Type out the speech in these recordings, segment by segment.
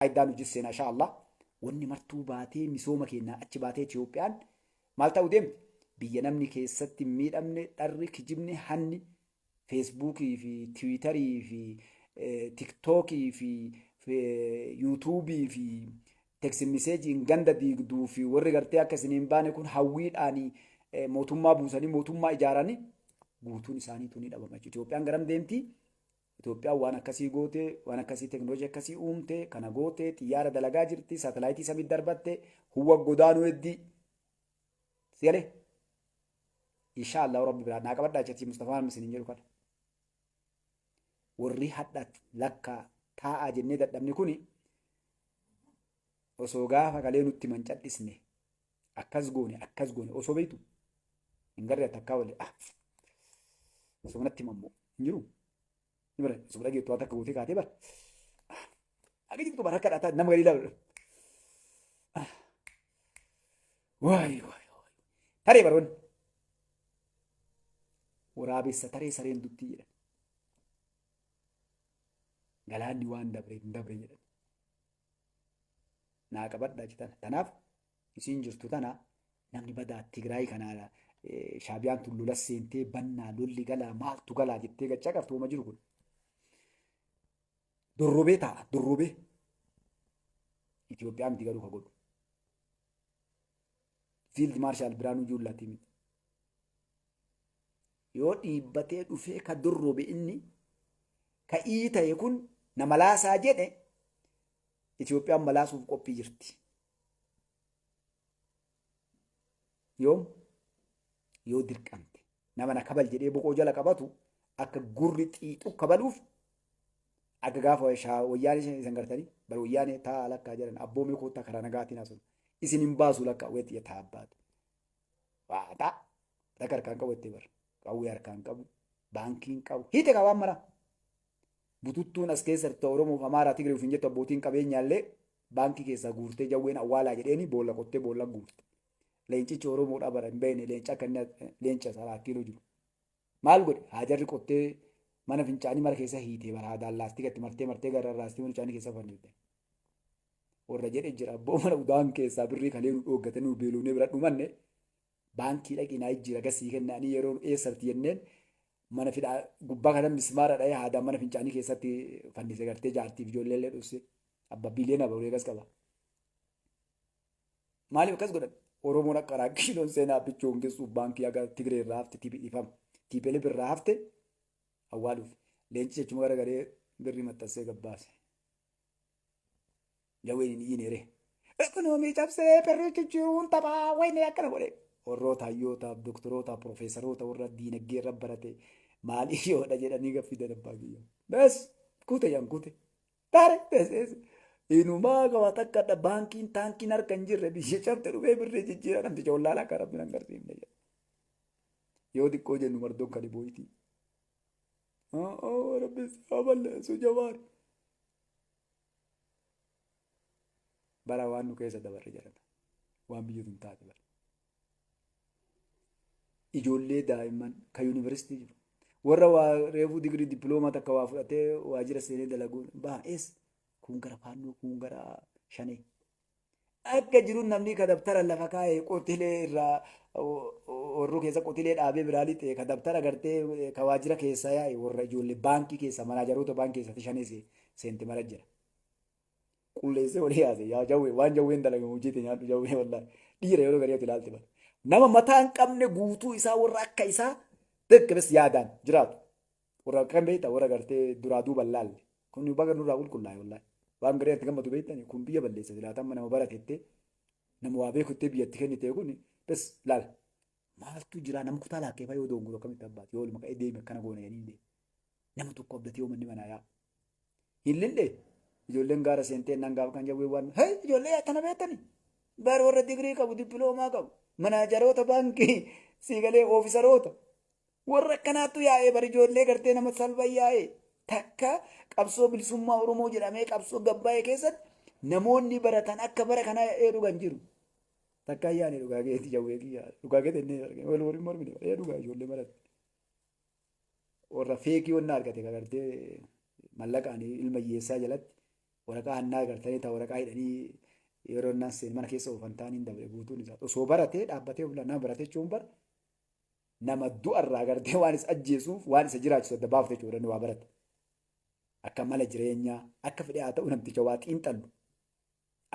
ayiddaan hojii seenaa insha Allah wanni martuu baatee misooma keenyaa achi baatee Itoophiyaan maal ta'uu deemti biyya namni keessatti miidhamne dharri kijibni hanni feesbuukii fi tiwiitarii fi tiktookii fi yuutuubii fi teksi miseejiin ganda diigduu fi warri gartee akka isiniin baane kun hawwiidhaanii mootummaa buusanii mootummaa ijaaranii guutuun isaaniitu ni dhabama. Itoophiyaan garam deemti? Itoophiyaan waan akkasii gootee waan akkasii teknooloojii akkasii uumtee kana gootee xiyyaara dalagaa jirti saatalaayitii samii darbatte huwa godaanuu heddii sigalee insha Allah rabbi biraa naa qabadhaa jechi Mustafaan misiniin jedhu kana warri hadhaat lakkaa taa'aa jennee dadhabne kuni osoo gaafa galee nutti mancadhisne akkas goone osoo beektu hin garre takkaa wale osoo natti mammoo hin jiru ni bara osoo dhageettu waan takka gootee kaatee bara akka jirtu bara akka dhaataa nama galii laa waay taree baroonni waraabessa taree sareen duttii jedhan galaanni waan dabre hin dabre jedhan naa qabadhaa jetan tanaaf isiin jirtu tana namni badaa Tigraay kanaa shaabiyaan tulluula seentee bannaa lolli galaa maaltu galaa jettee gachaa qabtu uma jiru kun dorrobee ta'a dorrobee Itoophiyaan miti garuu ka godhu fiild maarshaal Biraanuu Juullaatti miti yoo dhiibbatee dhufee ka dorrobe inni ka ta'e kun nama laasaa jedhe Itoophiyaan malaasuuf qophii jirti. Yoo dirqamte nama na kabal jedhee boqoo jala qabatu akka gurri xiixu kabaluuf akka gaafa wayyaanee isin gartanii bara wayyaanee taa'aa lakkaa jedhan abboomee koottaa karaa nagaatiin haasa'u isin hin baasu lakkaa weetti yataa abbaatu. Waataa takka harkaan qabu itti bara qawwee harkaan qabu baankiin qabu hiite qabaan mara. Bututtuun as keessatti Oromoof Amaaraa Tigreef hin jettu abbootiin qabeenyaallee baankii keessaa guurtee jawween awwaalaa jedheeni boolla qottee boolla guurte. Leencichi Oromoodhaa bara hin beekne leenca akka inni leenca salaakiiloo jiru. Maal godhe haajarri qottee mana fincaanii mara keessa hiitee bara haadaan laastikatti martee gara raastii fincaanii keessa fannifte. Warra jedhe jira abboo mana udaan keessaa birrii kalee nu dhooggatanii nu beeloonee bira dhumanne baankii dhaqinaa jira gasii kennanii yeroo eessatti jenneen mana fidaa gubbaa kana mismaara dha'ee haadaan mana fincaanii keessatti fannise gartee jaartiif ijoollee illee dhusse abba biiliyoona baruu gas qaba. Maaliif akkas godhan Oromoon akka raakkiiloon seenaa bichoon geessuuf baankii aga Tigree irraa hafte dhiifama tiipelee birraa hafte awwaaluuf leenci jechuma garagaree birrii maxxansee gabbaase. Jawween hin dhiineere. Ekonoomii cabsee perree jechuun taphaa wayne akkana godhe. Warroota hayyootaaf doktoroota profeesaroota warra diinagdee irra barate maalii yoodha jedhanii gaffidan abbaa biyya. Bes kute yan kute. Taare bes inumaa qaba takkadha baankiin taankiin harka hin jirre biyya cabte dhufee birree jijjiira namti jawallaalaa akka rabbiin hangarsiifne jedha. Yoo xiqqoo jennu mardoon kan ibooyti. Rabbi isaa balleessu jabaari. Bara waan nu keessa dabarre jedhama. Waan biyyatu hin taate bara. Ijoollee daa'imman kan yuunivarsiitii jiru. Warra reefuu digirii dippiloomaa takka waa fudhatee waajjira seenee dalaguun baay'ees kun gara faannoo kun gara shanee. Akka jiruun namni ka dabtara lafa kaa'ee qotilee irraa warruu keessa qotilee dhaabee biraalii ta'e ka dabtara gartee ka waajjira keessaa yaa'e warra ijoollee baankii keessa manaajaroota baankii keessatti shanee seenti mara jira. Qulleessee walii yaase yaa jawwee waan jawween dalagamu hojjete nyaadhu jawwee wallaahi dhiira yeroo gariitti ilaalte bara. Nama mataa hin qabne guutuu isaa warra akka isaa deggabes yaadaan jiraatu. Warra kan beekta warra gartee duraa duuba laalle. Kun baga nurraa qulqullaa'e wallaahi. Waan garii itti gammadu beektani kun biyya balleessa silaatamma nama baratettee nama waa beekuttee biyyatti kennite kun bes laal. Maaltu jira nama kutaa laakkeefaa yoo doonguru akkamitti abbaati yoo olma ka'ee deeme akkana goone jedhanii deeme. Nama tokko abdatee yoo manni manaa yaa. Hin lille ijoolleen gaara seentee nan gaafa kan jawwee waan ijoollee akkana beektani. Bara warra digirii qabu dippiloomaa qabu. Manaajaroota baankii siigalee oofisaroota warra akkanaattu yaa'ee bari ijoollee gartee nama salphaa yaa'ee takka qabsoo bilisummaa Oromoo jedhamee qabsoo gabbaa'ee keessatti namoonni baratan akka bara kanaa dhugan jiru. Takka yaa'anii dhugaa geetii jawwee kiyyaa dhugaa geetii inni arginu wal waliin mormine dhugaa ijoollee barate. Warra feekii wanna argate gartee mallaqaan ilma hiyyeessaa jalatti waraqaa hannaa gartanii ta'e waraqaa hidhanii yeroo nan seen mana keessa oofan taaniin dabre guutuun isaa osoo baratee dhaabbatee fuula nama baratee jechuun bara nama du'arraa gartee waan isa ajjeesuuf waan isa jiraachisu adda baafate jechuudha waa barate akka mala jireenyaa akka fedhe haa ta'u namticha waa xiinxallu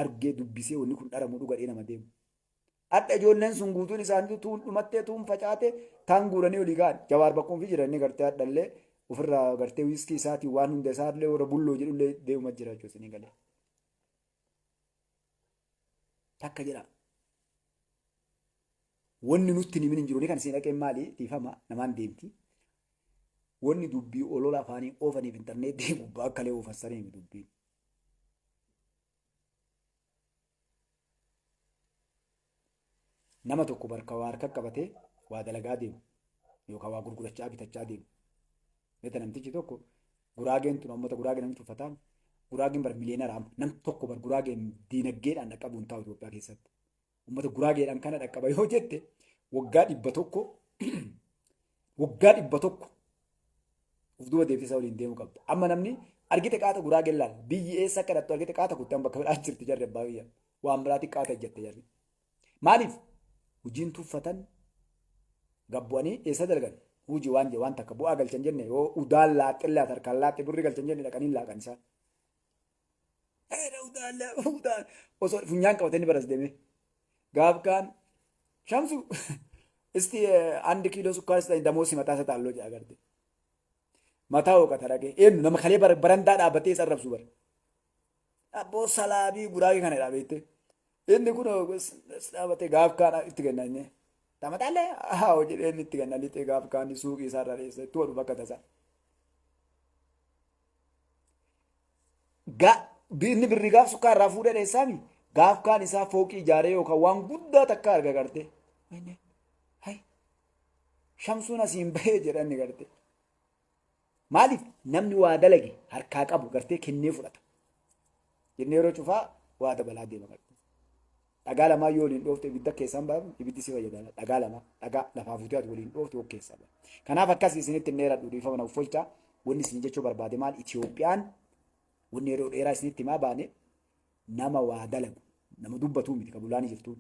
argee dubbisee wanni kun dharamu dhugadhee nama deemu. Adda ijoolleen sun guutuun isaanii tuun dhumattee tuun facaate taan guuranii olii ga'an jawaar bakkuun fi jiranii gartee addallee ofirraa gartee wiiskii isaatii waan hunda isaallee warra bulloo jedhullee deemuma jira jechuudha isin galee. Takka jedha. Wanni nutti himin hin jiru kan isin dhaqeen maali dhiifama namaan deemti. Wanni dubbii olola afaanii oofaniif intarneetii gubbaa akka lee oofan sanii dubbii. Nama tokko barka waa harka qabatee waa dalagaa deemu yookaan waa gurgurachaa bitachaa deemu. Beeta namtichi tokko guraageen tun uummata guraagee namni tuffataan guraageen bar miliyeenaraa nam tokko bar guraageen diinagdeedhaan dhaqqabuun taa'u Itoophiyaa keessatti. Uummata guraageedhaan kana dhaqqaba yoo jette waggaa 100 waggaa 100 of duuba deebisaa waliin deemuu qabda. Amma namni argite qaata guraageen laal biyyi eessa akka dhattu argite qaata kuttan bakka biraa jirti jarri abbaa biyya waan biraatti qaata jette jarri. Maaliif hojiin tuffatan gabbu'anii eessa dalgan hojii waan takka bu'aa galchan jenne yoo udaan laaxxillaa tarkaan laaxxee birri galchan jenne dhaqanii laaqan isaa. Udaan osoo funyaan qabatanii baras deeme gaaf kaan shamsu isti 1 kiiloo sukkaara isa damoosi mataa isa taalloo jedha agarte. Mataa hooqata dhaqee eenyu nama kalee barandaa dhaabbatee isa arrabsu bara. Abboo salaabii guraagee kana dhaabeette. Inni kun dhaabatee gaaf kaan itti kennanne. Tamataalee haa hojii inni itti kennan lixee gaaf kaan suuqii isaarra dheessa itti wadhu bakka tasaa. Inni birri gaaf sukkaarraa fuudhee dheessaami gaaf kaan isaa fooqii ijaaree yookaan waan guddaa takka arga garte. Shamsuun asiin bahee jedhanni garte. Maaliif namni waa dalage harkaa qabu gartee kennee fudhata. Jennee yeroo cufaa waa dabalaa deema garte. Dhagaa lamaa yoo waliin dhoofte ibidda keessaan baafu ibiddi si fayyada. Dhagaa lama dhagaa lafaa fuutee ati waliin dhoofte yoo keessaa baafu. Kanaaf akkas isinitti hin dheeradhu dhiifama na uffolchaa. Wanni isin jechuu barbaade maal Itiyoophiyaan wanni yeroo dheeraa isinitti himaa baane nama waa dalagu nama dubbatuu miti kabulaanii jirtuun.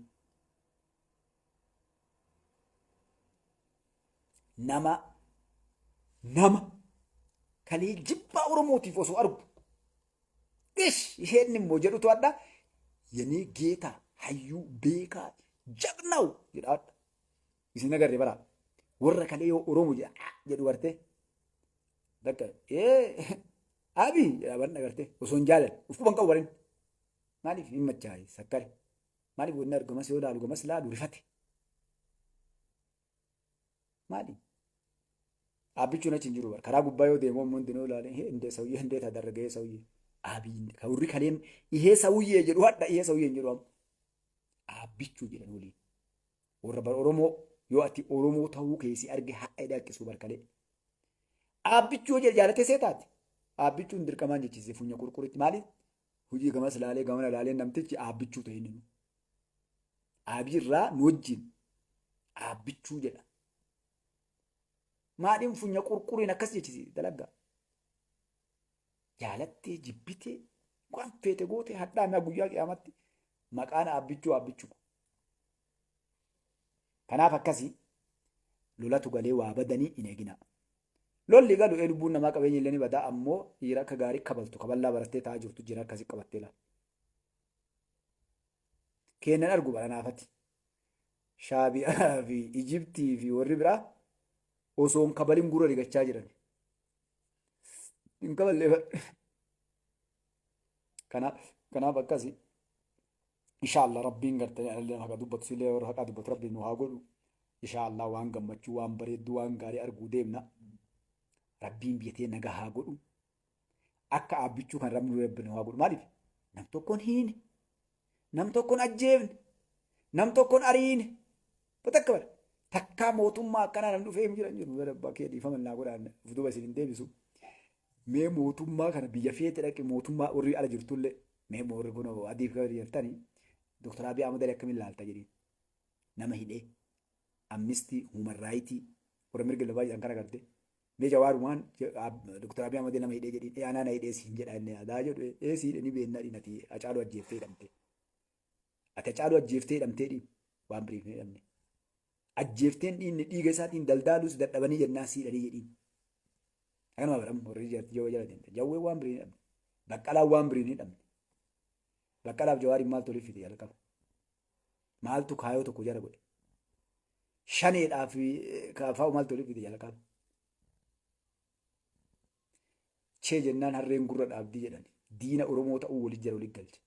Nama kalee jibbaa Oromootiif osoo argu isheen immoo jedhutu adda yanii geetaa hayyuu beekaa jagnaw jedhaadha. Isin agarree bara warra kalee yoo Oromoo jedhu gartee dakka abi jedhaman agartee osoo hin jaalan ufkuban qabu barin maaliif hin machaa'e sakkare maaliif wanni argamas yoo laalu gamas laalu rifate maaliif abbichuun achi hin jiru bara karaa gubbaa yoo deemu ammoo hundinuu ilaale hindee sawyee hindee tadarragee sawyee abiin kawurri kaleen ihee sawyee jedhu hadha ihee sawyee hin jedhu amma abbichuu jedhan waliin warra bara Oromoo yoo ati Oromoo ta'uu keessi arge hadha dhaqqisuu barkalee abbichuu jedhe jaalatee seetaati abbichuun dirqamaan jechise funya qurquritti maaliif hojii gamas laalee gamana laalee namtichi abbichuu ta'e inni abirraa nu wajjin abbichuu jedha. Maadhiin funya qurquriin akkas jechisi dalagaa. Jaalattee jibbitee waan feete goote hadhaa mi'a guyyaa qiyaamatti maqaan abbichuu. Kanaaf akkasii lolatu galee waa badanii hin eegina. Lolli galu lubbuun namaa qabeenya illee ni badaa ammoo dhiira akka gaarii kabaltu kaballaa barattee taa'aa jirtu jira akkasii qabattee laala. Kennan argu baranaafatti. Shaabiyaa fi Ijibtii fi warri biraa osoo hin kabalin gurra rigachaa jiran. Hin kaballee kanaaf akkasii inshaallah rabbiin gartanii haqa dubbatu sillee warra haqaa dubbatu rabbiin nu haa godhu. Inshaallah waan gammachuu waan bareedduu waan gaarii arguu deemna. Rabbiin biyyatee nagaa haa godhu. Akka abbichuu kan rabbi nu haa godhu maaliif nam tokkoon hiine nam tokkoon ajjeefne nam tokkoon ariine batakka bara. Takkaa mootummaa akkanaa namni dhufee hin jiru bara bakkee dhiifama naa godhaan fuuldura isin hin deebisu. Mee mootummaa kana biyya feete dhaqe mootummaa warri ala jirtullee mee warri kun adii fi gadi jirtanii Dr. Abiy Ahmed akkamiin laalta jedheen nama hidhee amnistii human raayitii warra mirga lafaa jedhan kana garte Mee Jawaarumaan Dr. Abiy Ahmed nama hidhee jedhiin dhiyaanaa na hidhee siin jedha inni yaadaa jedhu eesii ni beennaa dhinati Hacaaluu ajjeeftee hidhamte. Ati Hacaaluu ajjeeftee hidhamtee dhiibu waan biriif hin hidhamne. Ajjeefteen dhiinni dhiiga isaatiin daldaalus dadhabanii jennaa siidhanii jedhiin. Akkanuma godhamu warri jawwee jala deemte. Jawwee waan biriin hidhamne. Baqqalaan waan biriin hidhamne. Baqqalaaf Jawaariin maaltu waliif fide jalqaba? Maaltu kaayoo tokko jara godhe? Shaneedhaaf kaafaa'u maaltu waliif fide jalqaba? Chee jennaan harreen gurra dhaabdii jedhan diina Oromoo ta'uu waliin jira waliin galche.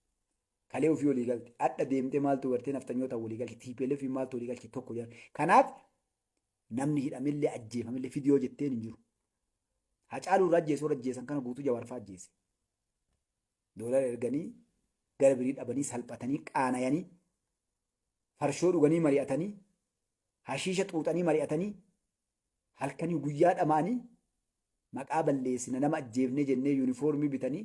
Kalee ofii walii galte adda deemtee maaltu gartee naftanyoota walii galte TPLF maaltu walii galche tokko jedhan. Kanaaf namni hidhamillee ajjeefamillee fidiyoo jetteen hin jiru. Hacaaluu irraa ajjeesan kana guutuu Jawaar fa'aa ajjeese. Doolara erganii gara birii dhabanii salphatanii qaanayanii farshoo dhuganii mari'atanii hashiisha xuuxanii mari'atanii halkanii guyyaa dhamaanii maqaa balleessina nama ajjeefnee jennee yuunifoormii bitanii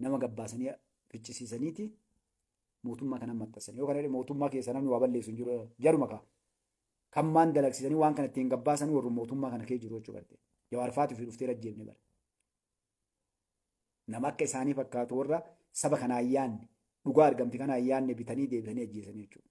nama gabbaasanii ficcisiisaniiti mootummaa kana maxxansan. Yoo kana mootummaa keessa namni waa balleessu hin jiru jaruma kaa kan maan dalagsisanii waan kana ittiin gabbaasan warra mootummaa kana keessa jiru jechuu garte. Jawaar fa'aatu fi dhuftee ajjeefne bara. Nama akka isaanii fakkaatu warra saba kana ayyaanne dhugaa argamti kana ayyaanne bitanii deebisanii ajjeesanii jechuudha.